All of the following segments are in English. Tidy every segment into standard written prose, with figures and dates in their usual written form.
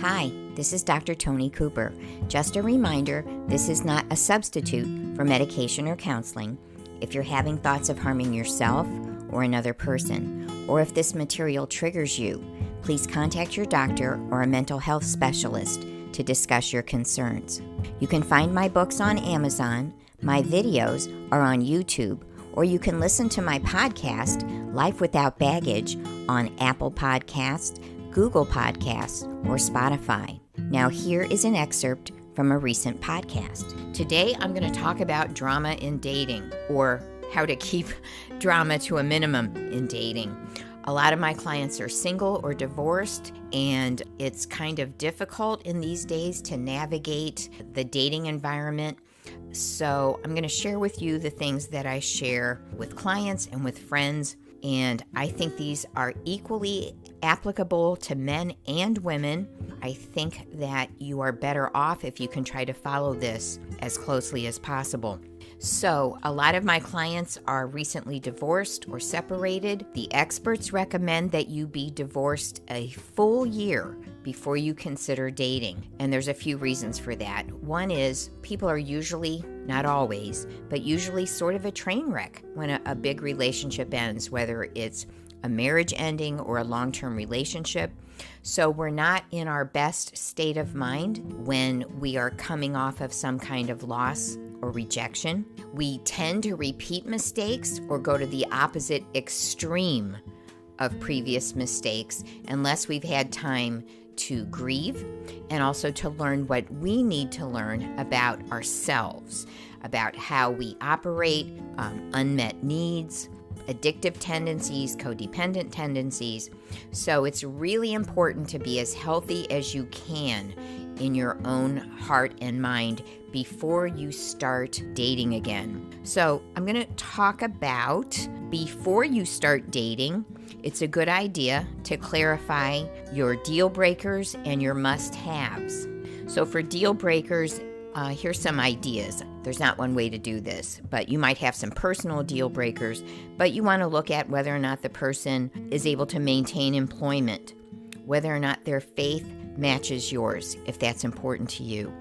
Hi, this is Dr. Tony Cooper. Just a reminder, this is not a substitute for medication or counseling. If you're having thoughts of harming yourself or another person, or if this material triggers you, please contact your doctor or a mental health specialist to discuss your concerns. You can find my books on Amazon, my videos are on YouTube, or you can listen to my podcast, Life Without Baggage, on Apple Podcasts, Google Podcasts, or Spotify. Now here is an excerpt from a recent podcast. Today I'm going to talk about drama in dating, or how to keep drama to a minimum in dating. A lot of my clients are single or divorced, and it's kind of difficult in these days to navigate the dating environment. So I'm going to share with you the things that I share with clients and with friends, and I think these are equally applicable to men and women. I think that you are better off if you can try to follow this as closely as possible. So, a lot of my clients are recently divorced or separated. The experts recommend that you be divorced a full year before you consider dating. And there's a few reasons for that. One is people are usually, not always, but usually sort of a train wreck when a big relationship ends, whether it's a marriage ending or a long-term relationship. So we're not in our best state of mind when we are coming off of some kind of loss or rejection. We tend to repeat mistakes or go to the opposite extreme of previous mistakes unless we've had time to grieve and also to learn what we need to learn about ourselves, about how we operate, unmet needs, addictive tendencies, codependent tendencies. So it's really important to be as healthy as you can in your own heart and mind before you start dating again. So I'm going to talk about before you start dating, it's a good idea to clarify your deal breakers and your must-haves. So for deal breakers, here's some ideas. There's not one way to do this, but you might have some personal deal breakers, but you want to look at whether or not the person is able to maintain employment, whether or not their faith matches yours, if that's important to you,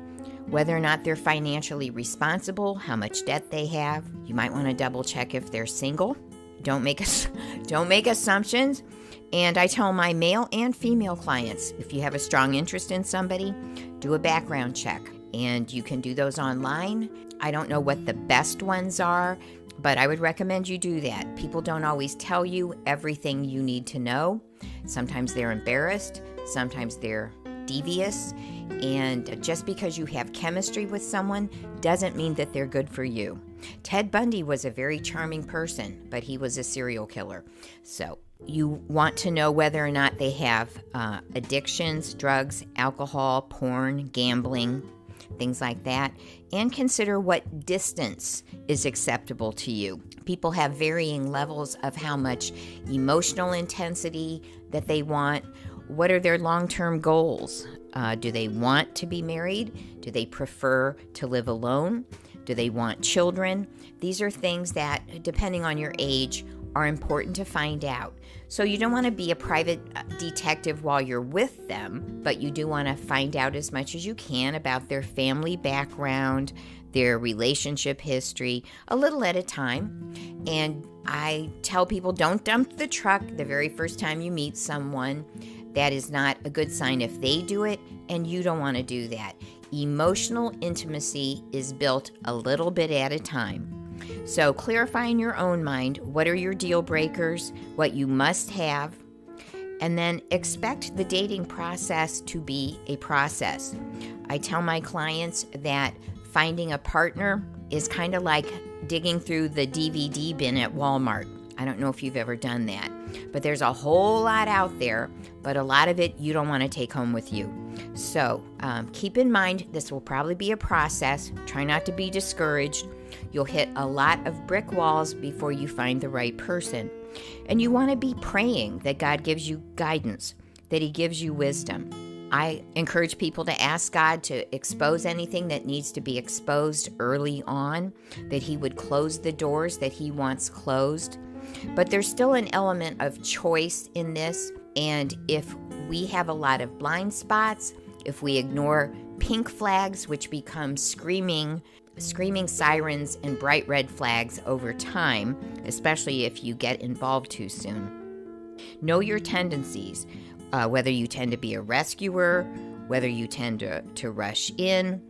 whether or not they're financially responsible, how much debt they have. You might want to double check if they're single. Don't make assumptions. And I tell my male and female clients, if you have a strong interest in somebody, do a background check. And you can do those online. I don't know what the best ones are, but I would recommend you do that. People don't always tell you everything you need to know. Sometimes they're embarrassed, sometimes they're devious, and just because you have chemistry with someone doesn't mean that they're good for you. Ted Bundy was a very charming person, but he was a serial killer. So you want to know whether or not they have addictions, drugs, alcohol, porn, gambling, things like that, and consider what distance is acceptable to you. People have varying levels of how much emotional intensity that they want. What are their long-term goals? Do they want to be married? Do they prefer to live alone? Do they want children? These are things that, depending on your age, are important to find out. So you don't want to be a private detective while you're with them, but you do want to find out as much as you can about their family background, their relationship history, a little at a time. And I tell people, don't dump the truck the very first time you meet someone. That is not a good sign if they do it, and you don't want to do that. Emotional intimacy is built a little bit at a time. So clarify in your own mind, what are your deal breakers, what you must have, and then expect the dating process to be a process. I tell my clients that finding a partner is kind of like digging through the DVD bin at Walmart. I don't know if you've ever done that, but there's a whole lot out there, but a lot of it you don't want to take home with you. So keep in mind, this will probably be a process. Try not to be discouraged. You'll hit a lot of brick walls before you find the right person. And you want to be praying that God gives you guidance, that He gives you wisdom. I encourage people to ask God to expose anything that needs to be exposed early on, that He would close the doors that He wants closed. But there's still an element of choice in this, and if we have a lot of blind spots, If we ignore pink flags, which become screaming sirens and bright red flags over time, especially if you get involved too soon. Know your tendencies, whether you tend to be a rescuer, whether you tend to rush in,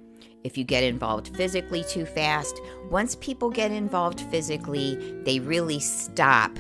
if you get involved physically too fast. Once people get involved physically, they really stop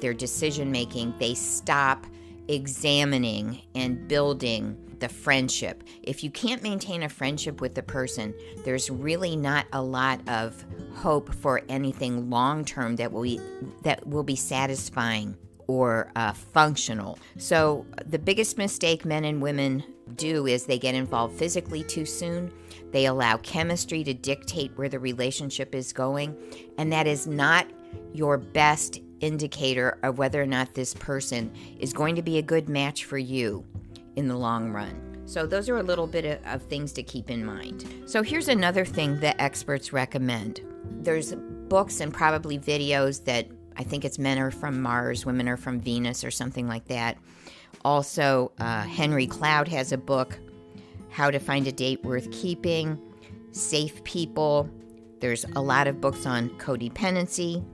their decision making. They stop examining and building the friendship. If you can't maintain a friendship with the person, there's really not a lot of hope for anything long-term that will be satisfying or functional. So the biggest mistake men and women do is they get involved physically too soon. They allow chemistry to dictate where the relationship is going, and that is not your best indicator of whether or not this person is going to be a good match for you in the long run. So those are a little bit of things to keep in mind. So here's another thing that experts recommend. There's books and probably videos that I think it's Men Are From Mars, Women Are From Venus, or something like that. Also, Henry Cloud has a book, How to Find a Date Worth Keeping, Safe People. There's a lot of books on codependency.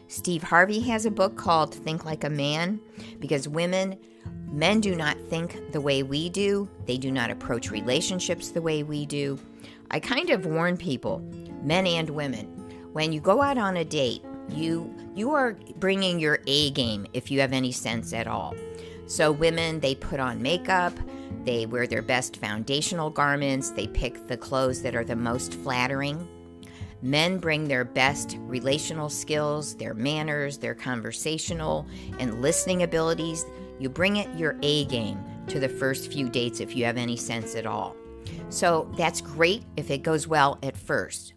Steve Harvey has a book called Think Like a Man, because men do not think the way we do. They do not approach relationships the way we do. I kind of warn people, men and women, when you go out on a date, you are bringing your A game if you have any sense at all. So women, they put on makeup, they wear their best foundational garments, they pick the clothes that are the most flattering. Men bring their best relational skills, their manners, their conversational and listening abilities. You bring your A game to the first few dates if you have any sense at all. So that's great if it goes well at first.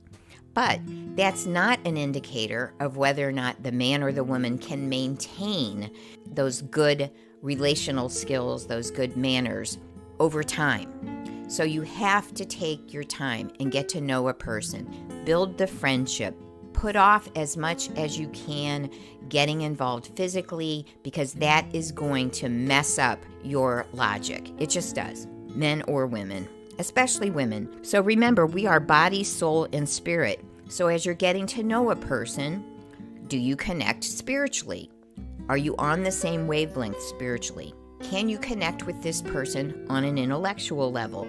But that's not an indicator of whether or not the man or the woman can maintain those good relational skills, those good manners over time. So you have to take your time and get to know a person, build the friendship, put off as much as you can getting involved physically, because that is going to mess up your logic. It just does, men or women, especially women. So remember, we are body, soul, and spirit. So as you're getting to know a person, do you connect spiritually? Are you on the same wavelength spiritually? Can you connect with this person on an intellectual level?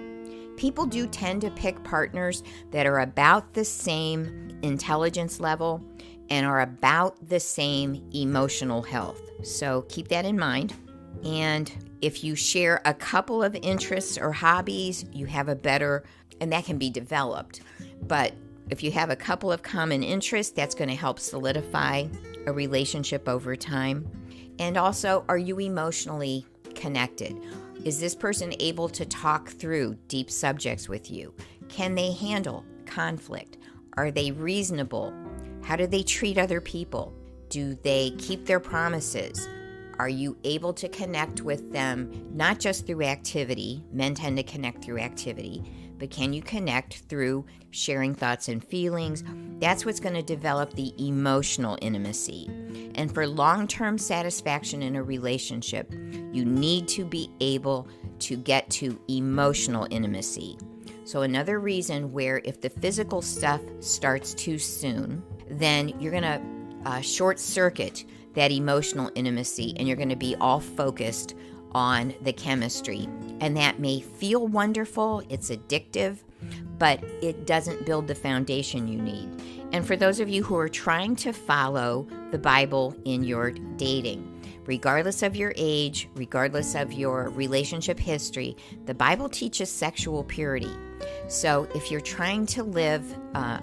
People do tend to pick partners that are about the same intelligence level and are about the same emotional health. So keep that in mind. And if you share a couple of interests or hobbies, you have a better, and that can be developed. But if you have a couple of common interests, that's going to help solidify a relationship over time. And also, are you emotionally connected? Is this person able to talk through deep subjects with you? Can they handle conflict? Are they reasonable? How do they treat other people? Do they keep their promises? Are you able to connect with them, not just through activity? Men tend to connect through activity, but can you connect through sharing thoughts and feelings? That's what's going to develop the emotional intimacy. And for long-term satisfaction in a relationship, you need to be able to get to emotional intimacy. So another reason where if the physical stuff starts too soon, then you're going to short circuit that emotional intimacy, and you're going to be all focused on the chemistry. And that may feel wonderful, it's addictive, but it doesn't build the foundation you need. And for those of you who are trying to follow the Bible in your dating, regardless of your age, regardless of your relationship history, the Bible teaches sexual purity. So if you're trying to live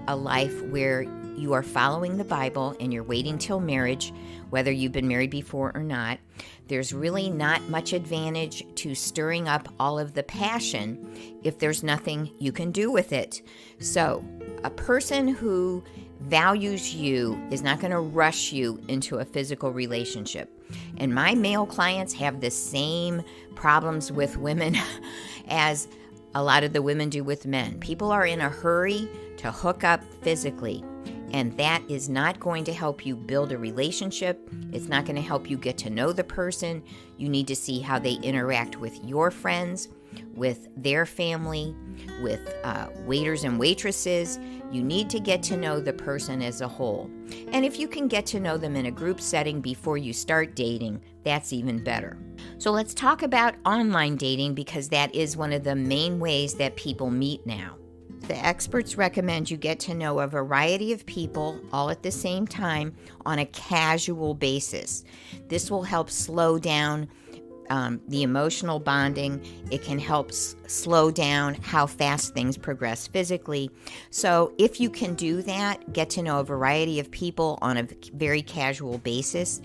a life where you are following the Bible and you're waiting till marriage, whether you've been married before or not, there's really not much advantage to stirring up all of the passion if there's nothing you can do with it. So a person who values you is not going to rush you into a physical relationship. And my male clients have the same problems with women as a lot of the women do with men. People are in a hurry to hook up physically, and that is not going to help you build a relationship. It's not going to help you get to know the person. You need to see how they interact with your friends. with their family, with waiters and waitresses. You need to get to know the person as a whole. And if you can get to know them in a group setting before you start dating, that's even better. So let's talk about online dating, because that is one of the main ways that people meet now. The experts recommend you get to know a variety of people all at the same time on a casual basis. This will help slow down the emotional bonding. It can help slow down how fast things progress physically. So if you can do that, get to know a variety of people on a very casual basis,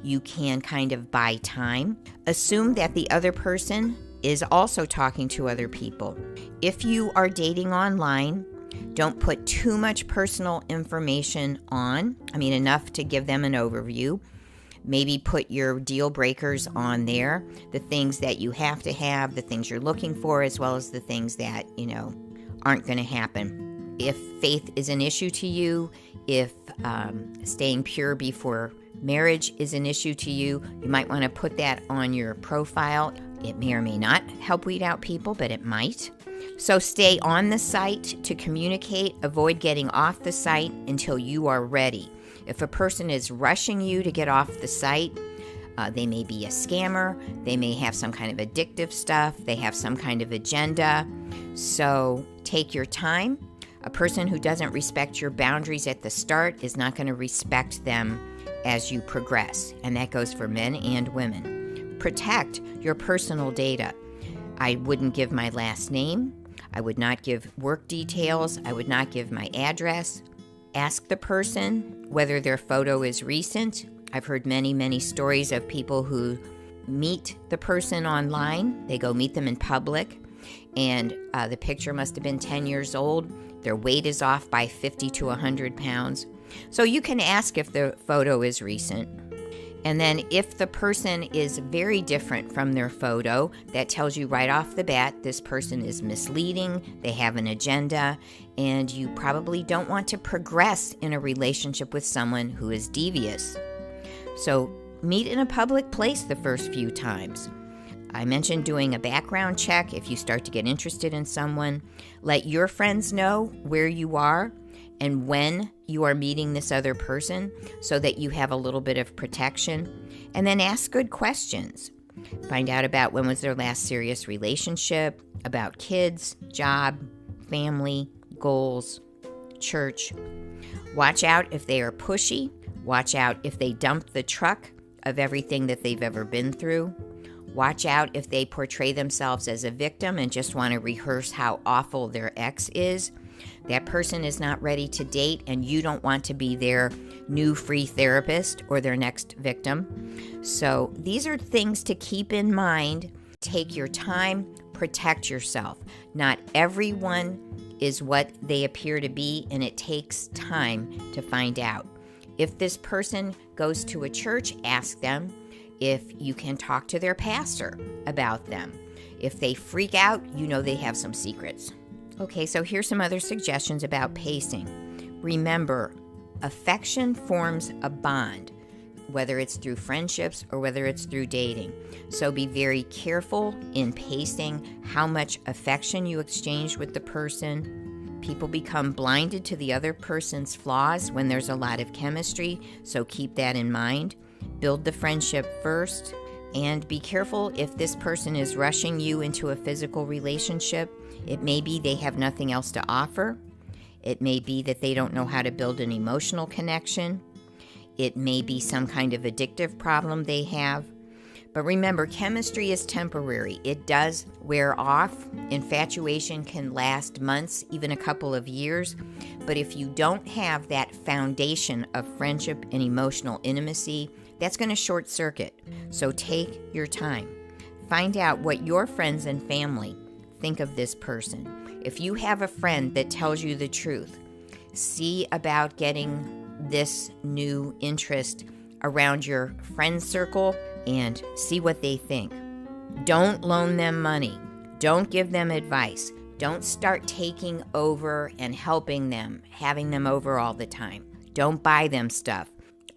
you can kind of buy time. Assume that the other person is also talking to other people. If you are dating online, don't put too much personal information on. Enough to give them an overview. Maybe put your deal breakers on there, the things that you have to have, the things you're looking for, as well as the things that, aren't going to happen. If faith is an issue to you, if staying pure before marriage is an issue to you, you might want to put that on your profile. It may or may not help weed out people, but it might. So stay on the site to communicate. Avoid getting off the site until you are ready. If a person is rushing you to get off the site, they may be a scammer, they may have some kind of addictive stuff, they have some kind of agenda. So take your time. A person who doesn't respect your boundaries at the start is not going to respect them as you progress, and that goes for men and women. Protect your personal data. I wouldn't give my last name. I would not give work details. I would not give my address. Ask the person whether their photo is recent. I've heard many, many stories of people who meet the person online. They go meet them in public, and the picture must have been 10 years old. Their weight is off by 50 to 100 pounds. So you can ask if the photo is recent. And then if the person is very different from their photo, that tells you right off the bat this person is misleading, they have an agenda, and you probably don't want to progress in a relationship with someone who is devious. So meet in a public place the first few times. I mentioned doing a background check if you start to get interested in someone. Let your friends know where you are and when you are meeting this other person so that you have a little bit of protection. And then ask good questions. Find out about when was their last serious relationship, about kids, job, family, goals, church. Watch out if they are pushy. Watch out if they dump the truck of everything that they've ever been through. Watch out if they portray themselves as a victim and just want to rehearse how awful their ex is. That person is not ready to date, and you don't want to be their new free therapist or their next victim. So these are things to keep in mind. Take your time, protect yourself. Not everyone is what they appear to be, and it takes time to find out. If this person goes to a church, ask them if you can talk to their pastor about them. If they freak out, you know they have some secrets. Okay, so here's some other suggestions about pacing. Remember, affection forms a bond, whether it's through friendships or whether it's through dating. So be very careful in pacing how much affection you exchange with the person. People become blinded to the other person's flaws when there's a lot of chemistry, so keep that in mind. Build the friendship first, and be careful if this person is rushing you into a physical relationship. It may be they have nothing else to offer. It may be that they don't know how to build an emotional connection. It may be some kind of addictive problem they have. But remember, chemistry is temporary. It does wear off. Infatuation can last months, even a couple of years. But if you don't have that foundation of friendship and emotional intimacy, that's going to short circuit. So take your time. Find out what your friends and family think of this person. If you have a friend that tells you the truth, see about getting this new interest around your friend circle and see what they think. Don't loan them money. Don't give them advice. Don't start taking over and helping them, having them over all the time. Don't buy them stuff.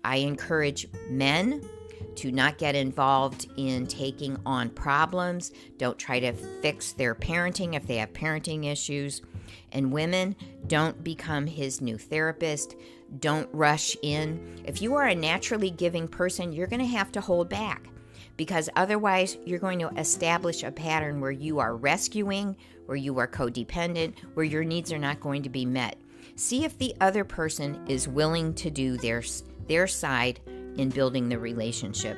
I encourage men to not get involved in taking on problems. Don't try to fix their parenting if they have parenting issues. And women, don't become his new therapist. Don't rush in. If you are a naturally giving person, you're going to have to hold back, because otherwise you're going to establish a pattern where you are rescuing, where you are codependent, where your needs are not going to be met. See if the other person is willing to do their side in building the relationship.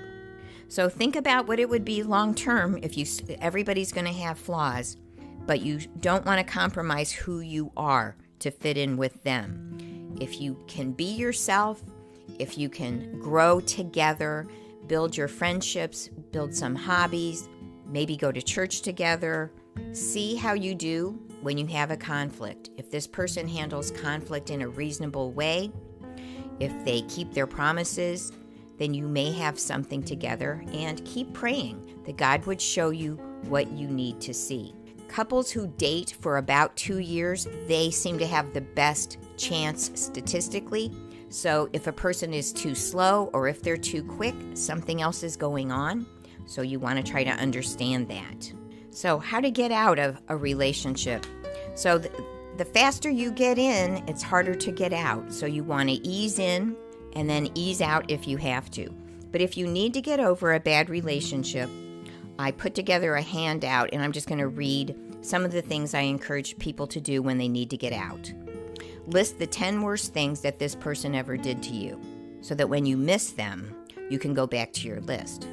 So think about what it would be long term if everybody's going to have flaws, but you don't want to compromise who you are to fit in with them. If you can be yourself, if you can grow together, build your friendships, build some hobbies, maybe go to church together, see how you do when you have a conflict. If this person handles conflict in a reasonable way, if they keep their promises, then you may have something together, and keep praying that God would show you what you need to see. Couples who date for about 2 years, they seem to have the best chance statistically. So if a person is too slow or if they're too quick, something else is going on. So you want to try to understand that. So how to get out of a relationship. So the faster you get in, it's harder to get out. So you want to ease in and then ease out if you have to. But if you need to get over a bad relationship, I put together a handout, and I'm just going to read some of the things I encourage people to do when they need to get out. List the 10 worst things that this person ever did to you, so that when you miss them, you can go back to your list.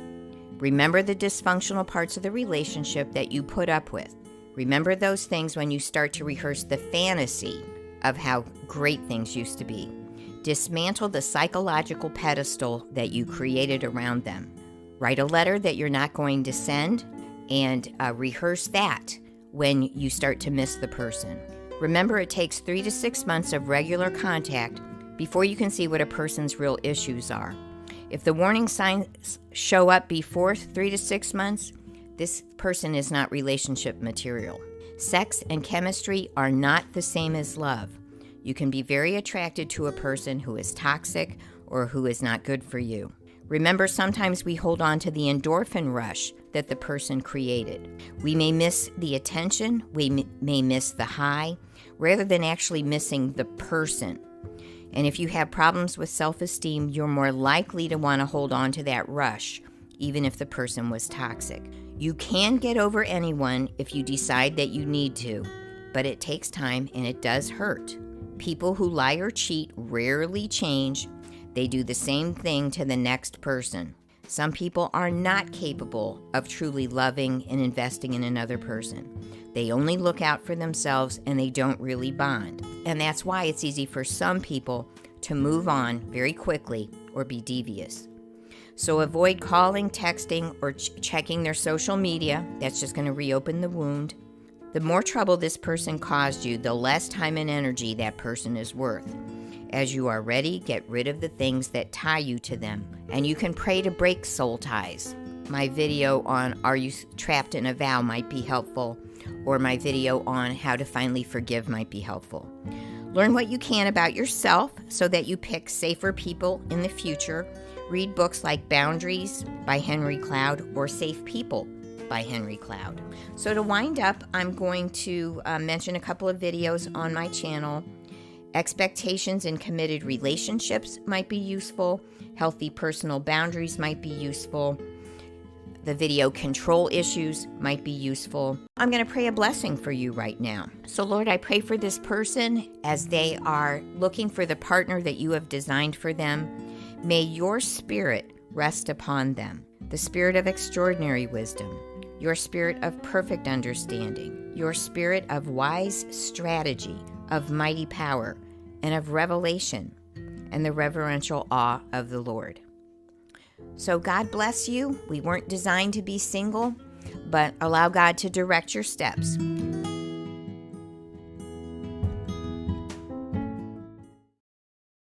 Remember the dysfunctional parts of the relationship that you put up with. Remember those things when you start to rehearse the fantasy of how great things used to be. Dismantle the psychological pedestal that you created around them. Write a letter that you're not going to send, and rehearse that when you start to miss the person. Remember, it takes 3 to 6 months of regular contact before you can see what a person's real issues are. If the warning signs show up before 3 to 6 months, this person is not relationship material. Sex and chemistry are not the same as love. You can be very attracted to a person who is toxic or who is not good for you. Remember, sometimes we hold on to the endorphin rush that the person created. We may miss the attention, we may miss the high, rather than actually missing the person. And if you have problems with self-esteem, you're more likely to want to hold on to that rush, even if the person was toxic. You can get over anyone if you decide that you need to, but it takes time and it does hurt. People who lie or cheat rarely change. They do the same thing to the next person. Some people are not capable of truly loving and investing in another person. They only look out for themselves and they don't really bond. And that's why it's easy for some people to move on very quickly or be devious. So avoid calling, texting, or checking their social media. That's just going to reopen the wound. The more trouble this person caused you, the less time and energy that person is worth. As you are ready, get rid of the things that tie you to them, and you can pray to break soul ties. My video on Are You Trapped in a Vow might be helpful, or my video on How to Finally Forgive might be helpful. Learn what you can about yourself so that you pick safer people in the future. Read books like Boundaries by Henry Cloud or Safe People by Henry Cloud. So to wind up, I'm going to mention a couple of videos on my channel. Expectations in committed relationships might be useful. Healthy personal boundaries might be useful. The video Control Issues might be useful. I'm going to pray a blessing for you right now. So Lord, I pray for this person as they are looking for the partner that you have designed for them. May your spirit rest upon them, the spirit of extraordinary wisdom, your spirit of perfect understanding, your spirit of wise strategy, of mighty power, and of revelation, and the reverential awe of the Lord. So God bless you. We weren't designed to be single, but allow God to direct your steps.